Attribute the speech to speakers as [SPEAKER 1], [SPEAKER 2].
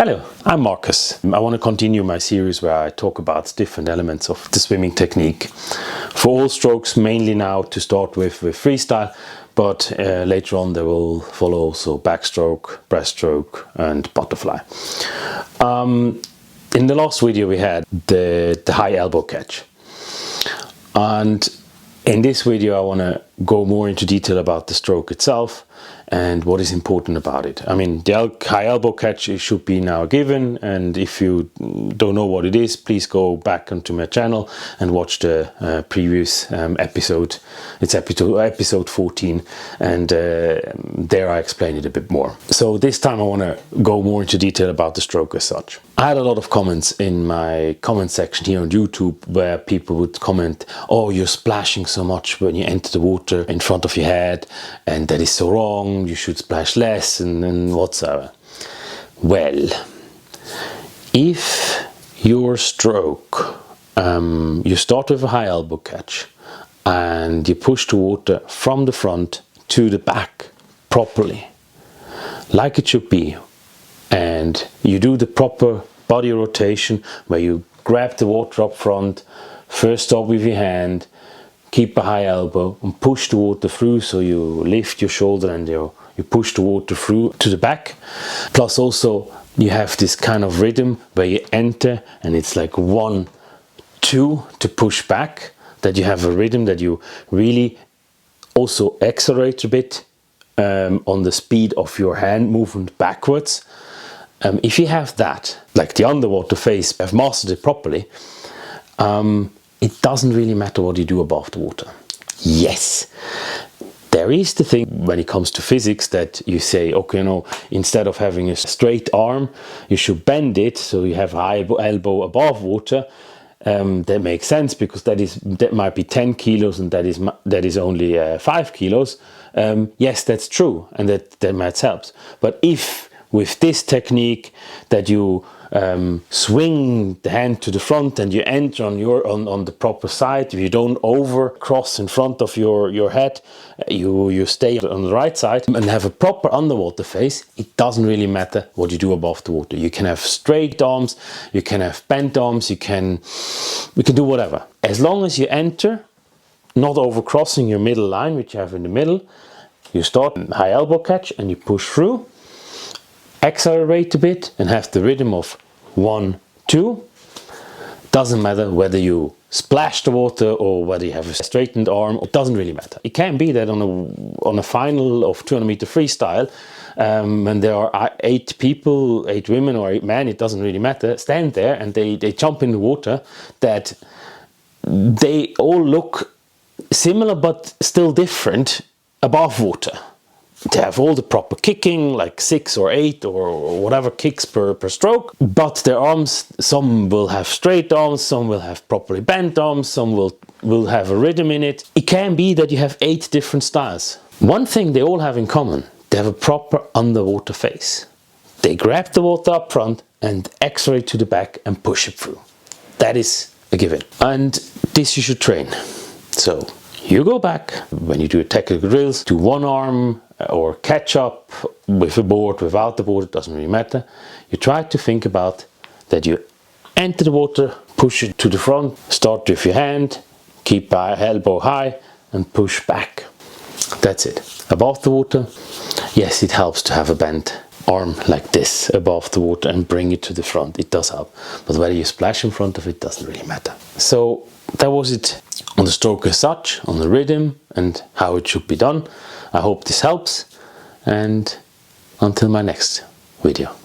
[SPEAKER 1] Hello, I'm Marcus. I want to continue my series where I talk about different elements of the swimming technique. For all strokes, mainly now to start with freestyle, but later on there will follow also backstroke, breaststroke and butterfly. In the last video we had the high elbow catch. And in this video I want to go more into detail about the stroke itself and what is important about it. I mean, the high elbow catch should be now given, and if you don't know what it is, please go back onto my channel and watch the previous episode. It's episode 14, and there I explain it a bit more. So this time I want to go more into detail about the stroke as such. I had a lot of comments in my comment section here on YouTube where people would comment, "Oh, you're splashing so much when you enter the water in front of your head, and that is so wrong, you should splash less," and whatsoever. Well, if your stroke, you start with a high elbow catch and you push the water from the front to the back properly, like it should be, and you do the proper body rotation where you grab the water up front, first stop with your hand, keep a high elbow and push the water through, so you lift your shoulder and you push the water through to the back. Plus also you have this kind of rhythm where you enter and it's like 1, 2 to push back, that you have a rhythm that you really also accelerate a bit on the speed of your hand movement backwards. If you have that, like the underwater phase, have mastered it properly, it doesn't really matter what you do above the water. Yes, there is the thing when it comes to physics that you say, okay, you know, instead of having a straight arm, you should bend it so you have high elbow above water. That makes sense, because that might be 10 kilos and that is only 5 kilos. Yes, that's true, and that might help. But if with this technique that you swing the hand to the front and you enter on the proper side, if you don't over cross in front of your head, you stay on the right side and have a proper underwater phase, it doesn't really matter what you do above the water. You can have straight arms, you can have bent arms, we can do whatever. As long as you enter, not over crossing your middle line, which you have in the middle, you start high elbow catch and you push through, accelerate a bit and have the rhythm of 1, 2. Doesn't matter whether you splash the water or whether you have a straightened arm, it doesn't really matter. It can be that on a final of 200 meter freestyle, when there are 8 people, 8 women or 8 men, it doesn't really matter, stand there and they jump in the water, that they all look similar but still different above water. They have all the proper kicking, like 6 or 8 or whatever kicks per stroke, but their arms, some will have straight arms, some will have properly bent arms, some will have a rhythm in it. It can be that you have 8 different styles. One thing they all have in common, they have a proper underwater phase. They grab the water up front and accelerate to the back and push it through. That is a given. And this you should train. So you go back, when you do technical drills, do one arm or catch up with a board, without the board, it doesn't really matter. You try to think about that you enter the water, push it to the front, start with your hand, keep elbow high and push back. That's it. Above the water, yes, it helps to have a bent arm like this above the water and bring it to the front. It does help. But whether you splash in front of it doesn't really matter. So that was it on the stroke as such, on the rhythm and how it should be done. I hope this helps, and until my next video.